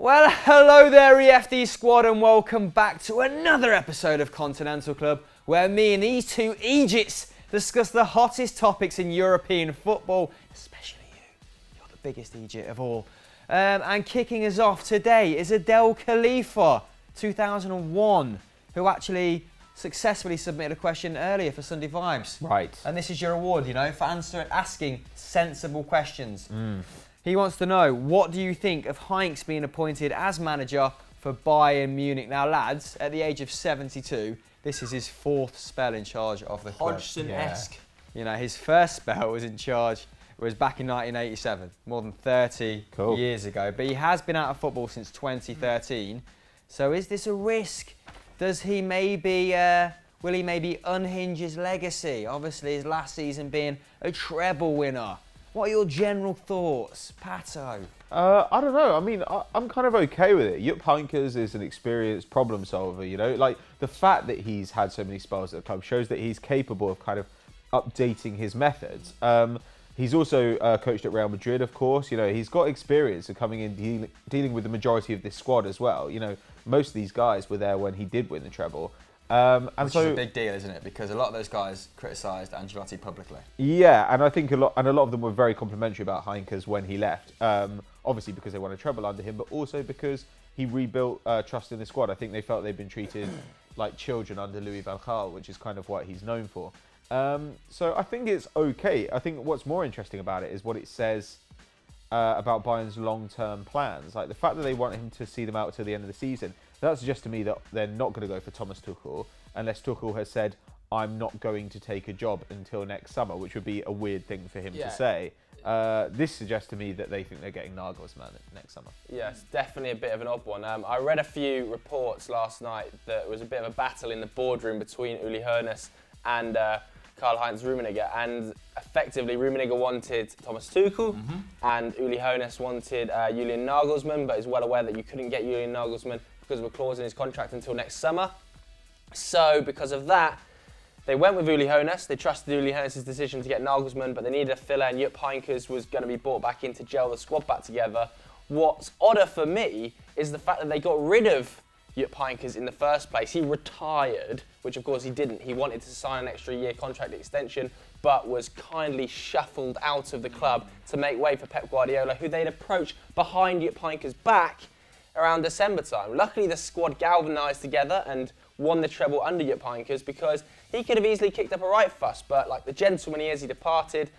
Well, hello there, EFD squad, and welcome back to another episode of Continental Club, where me and these two Egypts discuss the hottest topics in European football, especially you. You're the biggest Egypt of all. And kicking us off today is Adel Khalifa, 2001, who actually successfully submitted a question earlier for Sunday Vibes. Right. And this is your award, for asking sensible questions. He wants to know, what do you think of Heynckes being appointed as manager for Bayern Munich? Now, lads, at the age of 72, this is his fourth spell in charge of the club. Hodgson-esque. His first spell was back in 1987, more than 30 years ago. But he has been out of football since 2013. So is this a risk? Will he maybe unhinge his legacy? Obviously, his last season being a treble winner. What are your general thoughts, Pato? I don't know. I mean, I'm kind of okay with it. Jupp Heynckes is an experienced problem solver, Like, the fact that he's had so many spells at the club shows that he's capable of kind of updating his methods. He's also coached at Real Madrid, of course. He's got experience of coming in dealing with the majority of this squad as well. Most of these guys were there when he did win the treble. Which is a big deal, isn't it? Because a lot of those guys criticised Ancelotti publicly. Yeah, and I think a lot of them were very complimentary about Heynckes when he left. Obviously because they won a treble under him, but also because he rebuilt trust in the squad. I think they felt they'd been treated like children under Louis van Gaal, which is kind of what he's known for. So I think it's okay. I think what's more interesting about it is what it says about Bayern's long-term plans. Like the fact that they want him to see them out to the end of the season. That suggests to me that they're not going to go for Thomas Tuchel unless Tuchel has said, I'm not going to take a job until next summer, which would be a weird thing for him to say. This suggests to me that they think they're getting Nagelsmann next summer. Yeah, it's definitely a bit of an odd one. I read a few reports last night that it was a bit of a battle in the boardroom between Uli Hoeneß and Karl-Heinz Rummenigge, and effectively Rummenigge wanted Thomas Tuchel and Uli Hoeneß wanted Julian Nagelsmann, but is well aware that you couldn't get Julian Nagelsmann because of a clause in his contract until next summer. So because of that, they went with Uli Hoeneß. They trusted Uli Hoeneß's decision to get Nagelsmann, but they needed a filler, and Jupp Heynckes was going to be brought back in to gel the squad back together. What's odder for me is the fact that they got rid of Jupp Heynckes in the first place. He retired, which of course he didn't. He wanted to sign an extra year contract extension, but was kindly shuffled out of the club to make way for Pep Guardiola, who they'd approached behind Jupp Heynckes' back around December time. Luckily, the squad galvanised together and won the treble under Jupp Heynckes, because he could have easily kicked up a right fuss, but like the gentleman he is, he departed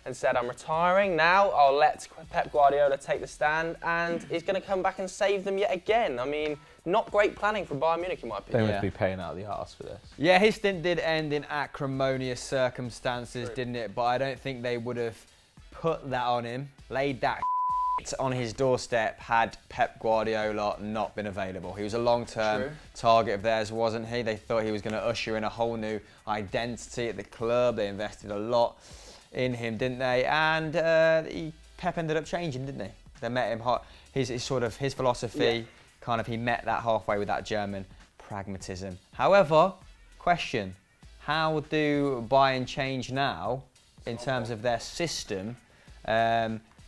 and said, I'm retiring now, I'll let Pep Guardiola take the stand, and he's going to come back and save them yet again. I mean, not great planning from Bayern Munich, in my opinion. They must be paying out the arse for this. Yeah, his stint did end in acrimonious circumstances, didn't it? But I don't think they would have put that on him, laid that on his doorstep had Pep Guardiola not been available. He was a long-term target of theirs, wasn't he? They thought he was going to usher in a whole new identity at the club. They invested a lot in him, didn't they? And Pep ended up changing, didn't he? They met him hot. His philosophy, he met that halfway with that German pragmatism. However, question, how do Bayern change now in terms of their system?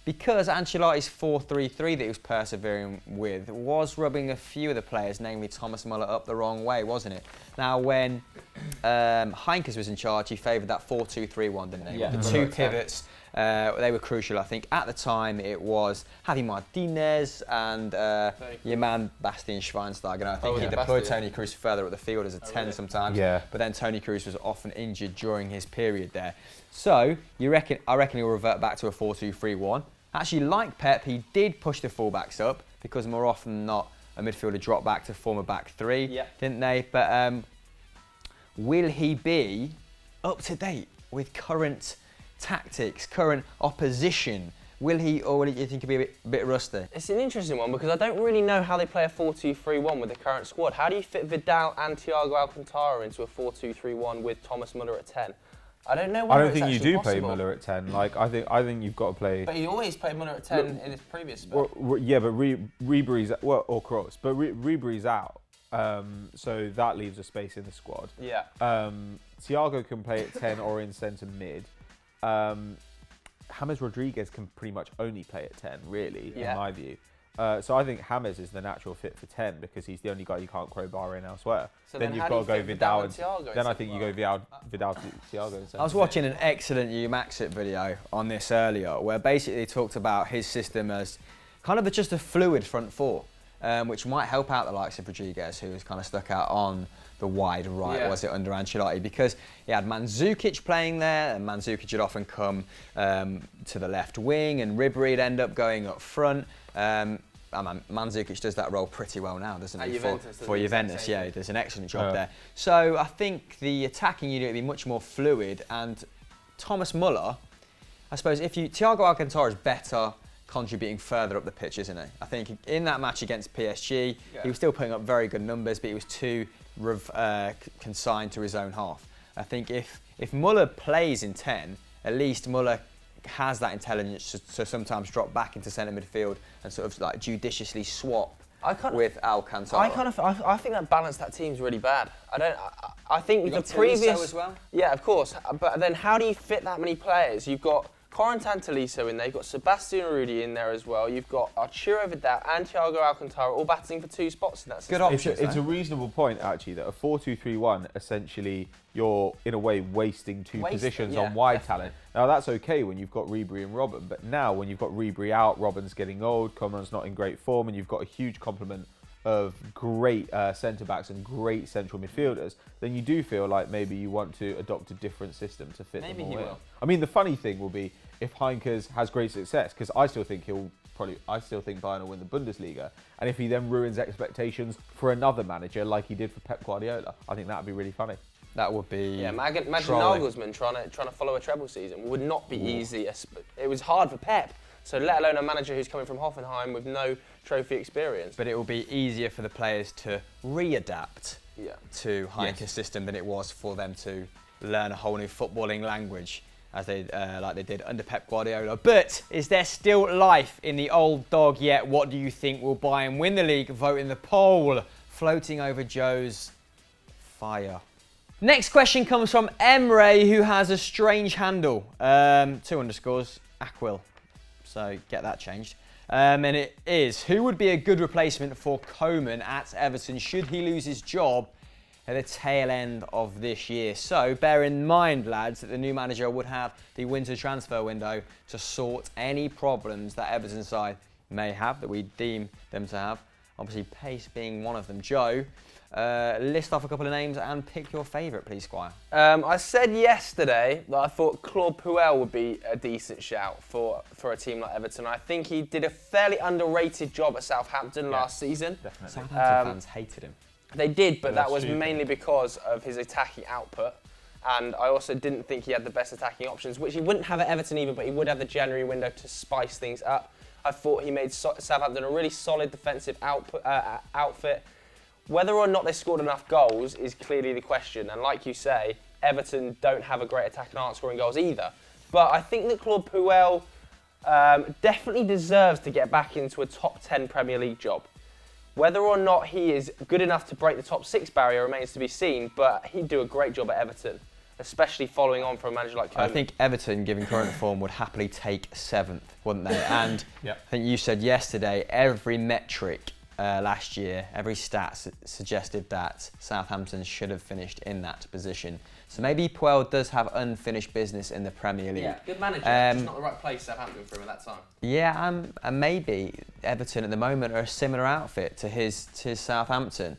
Because Ancelotti's 4-3-3 that he was persevering with was rubbing a few of the players, namely Thomas Muller, up the wrong way, wasn't it? Now, when Heynckes was in charge, he favoured that 4-2-3-1, didn't he? Yeah. With the two pivots, they were crucial, I think. At the time, it was Javi Martinez and your man Bastian Schweinsteiger. I think he deployed Toni Kroos further up the field as a 10 sometimes. Yeah. But then Toni Kroos was often injured during his period there. So, I reckon he'll revert back to a 4-2-3-1. Actually, like Pep, he did push the fullbacks up because more often than not, a midfielder dropped back to form a back three, didn't they? But will he be up to date with current tactics, current opposition? Will he, or will you think he'll be a bit rusty? It's an interesting one because I don't really know how they play a 4-2-3-1 with the current squad. How do you fit Vidal and Thiago Alcantara into a 4-2-3-1 with Thomas Muller at 10? I don't know. I don't think you do play Muller at 10. Like I think you've got to play. But he always played Muller at 10 in his previous spell. But Ribery's or Kroos, but Ribery's out, so that leaves a space in the squad. Yeah. Thiago can play at 10 or in centre mid. James Rodriguez can pretty much only play at 10, really, in my view. So I think James is the natural fit for 10 because he's the only guy you can't crowbar in elsewhere. So then you've got to go Vidal and Thiago. Then I think you go Vidal to Thiago. I was watching an excellent Maxit video on this earlier where basically he talked about his system as kind of just a fluid front four, which might help out the likes of Rodriguez, who was kind of stuck out on the wide right, was it, under Ancelotti, because he had Mandzukic playing there, and Mandzukic would often come to the left wing, and Ribery would end up going up front. Mandzukic does that role pretty well now, doesn't he? For Juventus, yeah, he does an excellent job there. So I think the attacking unit would be much more fluid, and Thomas Muller, I suppose, Thiago Alcantara is better contributing further up the pitch, isn't he? I think in that match against PSG, he was still putting up very good numbers, but he was too consigned to his own half. I think if Muller plays in 10, at least Muller has that intelligence to sometimes drop back into centre midfield and sort of like judiciously swap with Alcantara. I think that balance that team's really bad. I think the previous as well? Yeah, of course. But then how do you fit that many players? You've got Corentin Tolisso in there, you've got Sebastian Rudy in there as well, you've got Arturo Vidal and Thiago Alcantara all battling for 2 spots in that system. Good option. It's a reasonable point, actually, that a 4-2-3-1, essentially, you're, in a way, wasting two positions on wide talent. Now, that's okay when you've got Ribery and Robben, but now when you've got Ribery out, Robben's getting old, Coman's not in great form, and you've got a huge complement of great centre-backs and great central midfielders, then you do feel like maybe you want to adopt a different system to fit them all in. Maybe he will. I mean, the funny thing will be if Heynckes has great success, because I still think Bayern will win the Bundesliga, and if he then ruins expectations for another manager like he did for Pep Guardiola, I think that would be really funny. That would be. Yeah, imagine Nagelsmann trying to follow a treble season would not be easy. It was hard for Pep. So let alone a manager who's coming from Hoffenheim with no trophy experience. But it will be easier for the players to readapt to Heynckes' system than it was for them to learn a whole new footballing language, as they like they did under Pep Guardiola. But is there still life in the old dog yet? What do you think will Bayern win the league? Vote in the poll. Floating over Joe's fire. Next question comes from Emre, who has a strange handle. 2 underscores, Aquil. So get that changed. And it is, who would be a good replacement for Koeman at Everton should he lose his job at the tail end of this year? So bear in mind, lads, that the new manager would have the winter transfer window to sort any problems that Everton side may have, that we deem them to have. Obviously, pace being one of them. Joe, list off a couple of names and pick your favourite, please, Squire. I said yesterday that I thought Claude Puel would be a decent shout for a team like Everton. I think he did a fairly underrated job at Southampton last season. Definitely. Southampton fans hated him. They did, but that was mainly because of his attacking output. And I also didn't think he had the best attacking options, which he wouldn't have at Everton either, but he would have the January window to spice things up. I thought he made Southampton a really solid defensive outfit. Whether or not they scored enough goals is clearly the question. And like you say, Everton don't have a great attack and aren't scoring goals either. But I think that Claude Puel definitely deserves to get back into a top 10 Premier League job. Whether or not he is good enough to break the top 6 barrier remains to be seen, but he'd do a great job at Everton, especially following on from a manager like Koeman. I think Everton, given current form, would happily take 7th, wouldn't they? And I think you said yesterday, every metric last year, every stat suggested that Southampton should have finished in that position. So maybe Puel does have unfinished business in the Premier League. Yeah, good manager, just not the right place Southampton for him at that time. Yeah, and maybe Everton at the moment are a similar outfit to his Southampton.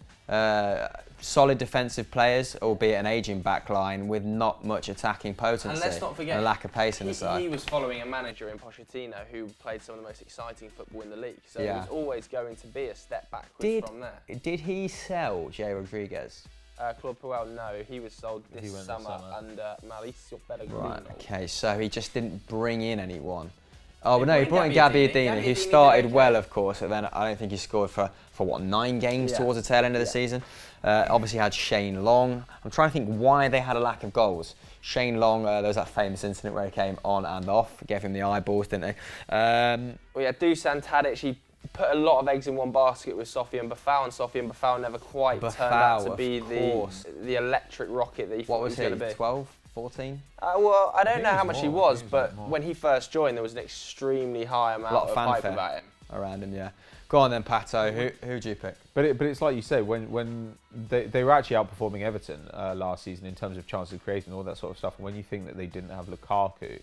Solid defensive players, albeit an ageing back line with not much attacking potency. And let's not forget, and a lack of pace in the side. He was following a manager in Pochettino who played some of the most exciting football in the league. So it was always going to be a step backwards from there. Did he sell Jay Rodriguez? Claude Puel, no. He was sold this summer under Mauricio Pellegrino. Right, okay, so he just didn't bring in anyone. Oh, but no, he brought in Gabbiadini, who started well, of course, but then I don't think he scored for 9 games towards the tail end of the season. Obviously had Shane Long. I'm trying to think why they had a lack of goals. Shane Long, there was that famous incident where he came on and off, gave him the eyeballs, didn't they? Dusan Tadic, he put a lot of eggs in one basket with Sofian Buffal, and Sofian Buffal never quite turned out to be the electric rocket that he thought he was going to be. 12? 14? Well, I don't know how much he was, but when he first joined, there was an extremely high amount of hype about him. Around him, yeah. Go on then, Pato. Who do you pick? But it's like you say, when they were actually outperforming Everton last season in terms of chances of creating all that sort of stuff. And when you think that they didn't have Lukaku,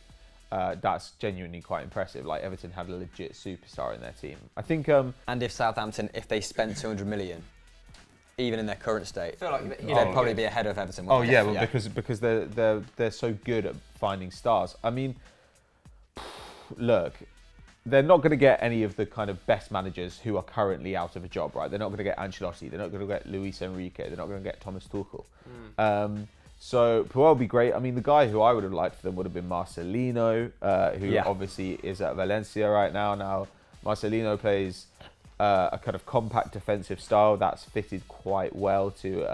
that's genuinely quite impressive. Like Everton had a legit superstar in their team. I think. And if Southampton, if they spent 200 million, even in their current state, I feel like they'd probably be ahead of Everton. Oh yeah, well, because they're so good at finding stars. I mean, look. They're not going to get any of the kind of best managers who are currently out of a job, right? They're not going to get Ancelotti. They're not going to get Luis Enrique. They're not going to get Thomas Tuchel. So Puel would be great. I mean, the guy who I would have liked for them would have been Marcelino, who obviously is at Valencia right now. Now, Marcelino plays a kind of compact defensive style that's fitted quite well to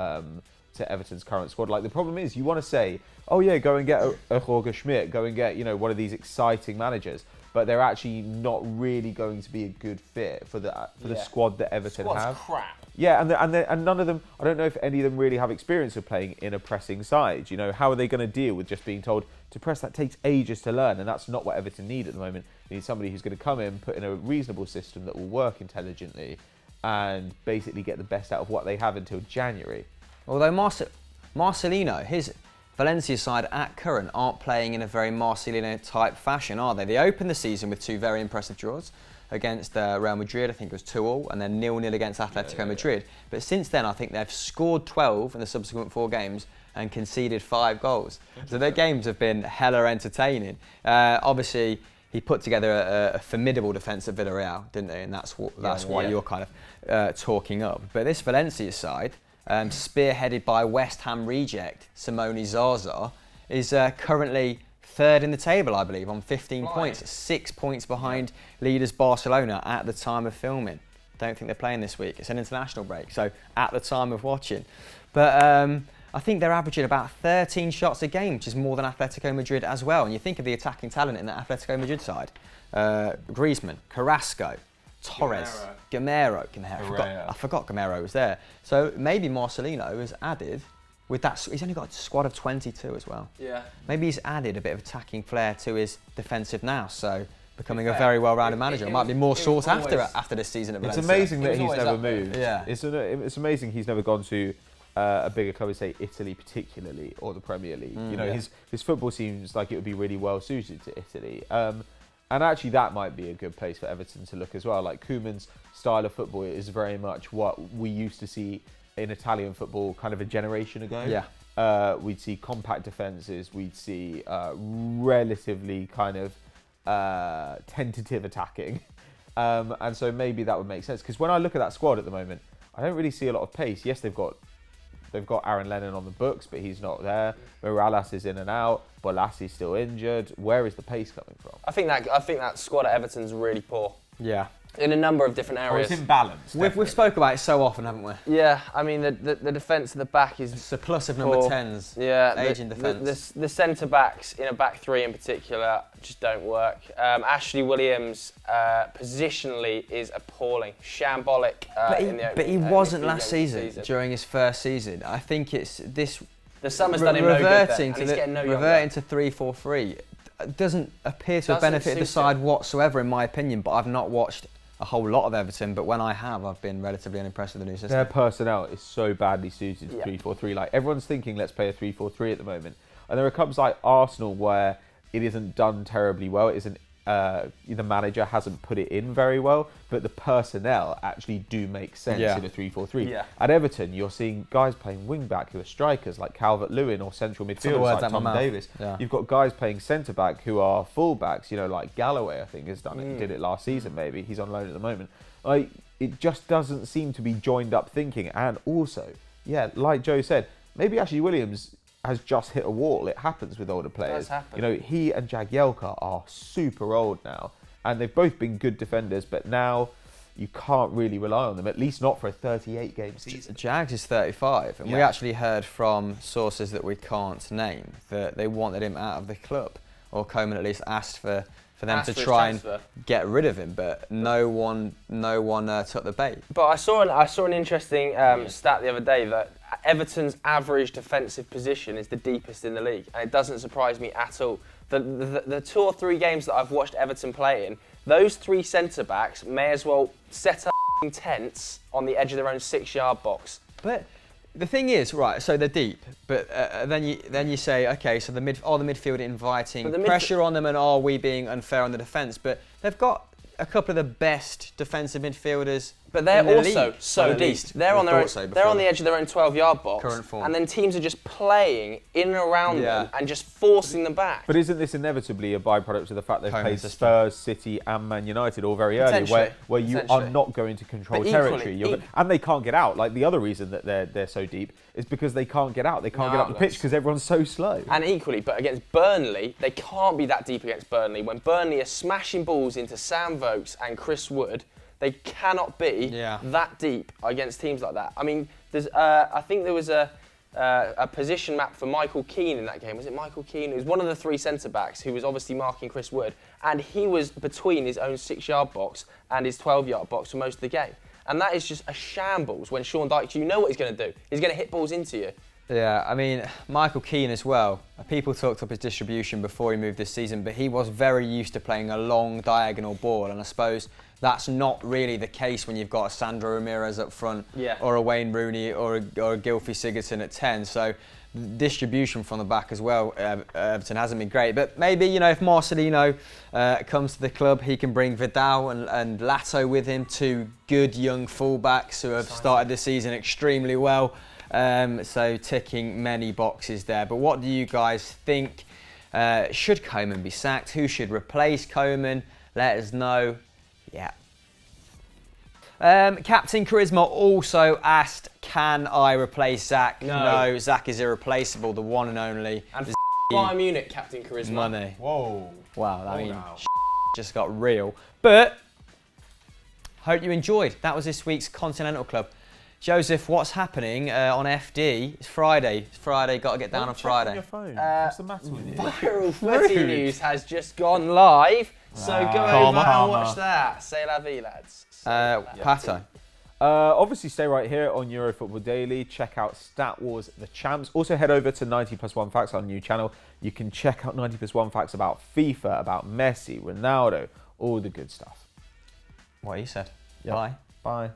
Everton's current squad. Like the problem is, you want to say, oh yeah, go and get a Jorge Schmidt, go and get one of these exciting managers. But they're actually not really going to be a good fit for the squad that Everton have. Crap. Yeah, and none of them. I don't know if any of them really have experience of playing in a pressing side. How are they going to deal with just being told to press? That takes ages to learn, and that's not what Everton need at the moment. They need somebody who's going to come in, put in a reasonable system that will work intelligently, and basically get the best out of what they have until January. Although Marcelino, his Valencia side at current aren't playing in a very Marcelino type fashion, are they? They opened the season with 2 very impressive draws against Real Madrid. I think it was 2-2, and then 0-0 against Atletico Madrid. But since then, I think they've scored 12 in the subsequent 4 games and conceded 5 goals. So their games have been hella entertaining. Obviously, he put together a formidable defence at Villarreal, didn't he? And that's why you're kind of talking up. But this Valencia side, spearheaded by West Ham reject Simone Zaza, is currently 3rd in the table, I believe, on 15 points, 6 points behind leaders Barcelona at the time of filming. Don't think they're playing this week. It's an international break, so at the time of watching. But I think they're averaging about 13 shots a game, which is more than Atletico Madrid as well. And you think of the attacking talent in the Atletico Madrid side. Griezmann, Carrasco, Torres, Gamero. I forgot Gamero was there. So maybe Marcelino has added, with that, he's only got a squad of 22 as well. Yeah. Maybe he's added a bit of attacking flair to his defensive now, so becoming a very well-rounded manager. It might be more sought after this season at Valencia. It's amazing that he's never moved. Yeah. It's amazing he's never gone to a bigger club, say Italy particularly, or the Premier League. His football seems like it would be really well suited to Italy. And actually that might be a good place for Everton to look as well. Like Koeman's style of football is very much what we used to see in Italian football kind of a generation ago. Yeah. We'd see compact defences, we'd see relatively kind of tentative attacking. And so maybe that would make sense. Because when I look at that squad at the moment, I don't really see a lot of pace. Yes, they've got Aaron Lennon on the books, but he's not there. Morales is in and out. Bolassi's still injured. Where is the pace coming from? I think that squad at Everton's really poor. Yeah. In a number of different areas. It's imbalanced. We've spoke about it so often, haven't we? Yeah, I mean the defence at the back is It's the plus of number poor. 10s. Yeah, aging defence. The centre backs in a back 3 in particular just don't work. Ashley Williams positionally is appalling, shambolic. But he wasn't last season during his first season. I think it's this. The summer's done him no good there, and he's getting no younger. Reverting to 3-4-3 doesn't appear to have benefited the side whatsoever, in my opinion. But I've not watched a whole lot of Everton, but when I have, I've been relatively unimpressed with the new system. Their personnel is so badly suited to 3-4-3. Like everyone's thinking, let's play a 3-4-3 at the moment, and there are clubs like Arsenal where it isn't done terribly well. It isn't. The manager hasn't put it in very well, but the personnel actually do make sense in a 3-4-3. Yeah. At Everton, you're seeing guys playing wing back who are strikers like Calvert-Lewin, or central midfielders like Tom Davis. Yeah. You've got guys playing centre back who are full backs. Like Galloway, I think has done it. He did it last season. Maybe he's on loan at the moment. Like it just doesn't seem to be joined up thinking. And also, like Joe said, maybe Ashley Williams has just hit a wall. It happens with older players. It does happen. He and Jagielka are super old now, and they've both been good defenders, but now you can't really rely on them, at least not for a 38-game season. Jags is 35, and we actually heard from sources that we can't name that they wanted him out of the club, or Koeman at least asked for them to try and get rid of him, but no one took the bait. But I saw an interesting stat the other day that Everton's average defensive position is the deepest in the league, and it doesn't surprise me at all. The 2 or 3 games that I've watched Everton play in, those 3 centre backs may as well set up tense on the edge of their own 6-yard box. But the thing is, right, so they're deep, but then you say, okay, so the midfield inviting pressure on them, and are we being unfair on the defence? But they've got a couple of the best defensive midfielders. But they're also league, so deep. They're on the edge of their own 12-yard box. Current form. And then teams are just playing in and around them and just forcing them back. But isn't this inevitably a byproduct of the fact they've played Spurs, City and Man United all very early, where you are not going to control territory? And they can't get out. Like, the other reason that they're so deep is because they can't get out. They can't get up the pitch because everyone's so slow. And equally, but against Burnley, they can't be that deep against Burnley. When Burnley are smashing balls into Sam Vokes and Chris Wood, they cannot be that deep against teams like that. I mean, there's, I think there was a position map for Michael Keane in that game. Was it Michael Keane? It was one of the 3 centre-backs who was obviously marking Chris Wood, and he was between his own 6-yard box and his 12-yard box for most of the game. And that is just a shambles when Sean Dyche, you know what he's going to do. He's going to hit balls into you. Yeah, I mean, Michael Keane as well. People talked up his distribution before he moved this season, but he was very used to playing a long diagonal ball, and I suppose that's not really the case when you've got a Sandro Ramirez up front, or a Wayne Rooney, or a Gylfi Sigurdsson at 10. So distribution from the back as well, Everton hasn't been great. But maybe, you know, if Marcelino comes to the club, he can bring Vidal and Lato with him, 2 good young fullbacks who have started the season extremely well. So ticking many boxes there. But what do you guys think? Should Koeman be sacked? Who should replace Koeman? Let us know. Yeah. Captain Charisma also asked, can I replace Zach? No, Zach is irreplaceable, the one and only. And Bayern Munich, Captain Charisma. Money. Whoa. Wow, I mean, just got real. But, hope you enjoyed. That was this week's Continental Club. Joseph, what's happening on FD? It's Friday. It's Friday, got to get down on Friday. On your phone. What's the matter with you? Viral Footy News has just gone live, so go over and watch that. C'est la vie, lads. Pato. Obviously, stay right here on Eurofootball Daily. Check out Stat Wars The Champs. Also, head over to 90+1 Facts, our new channel. You can check out 90+1 Facts about FIFA, about Messi, Ronaldo, all the good stuff. What you said. Yep. Bye. Bye.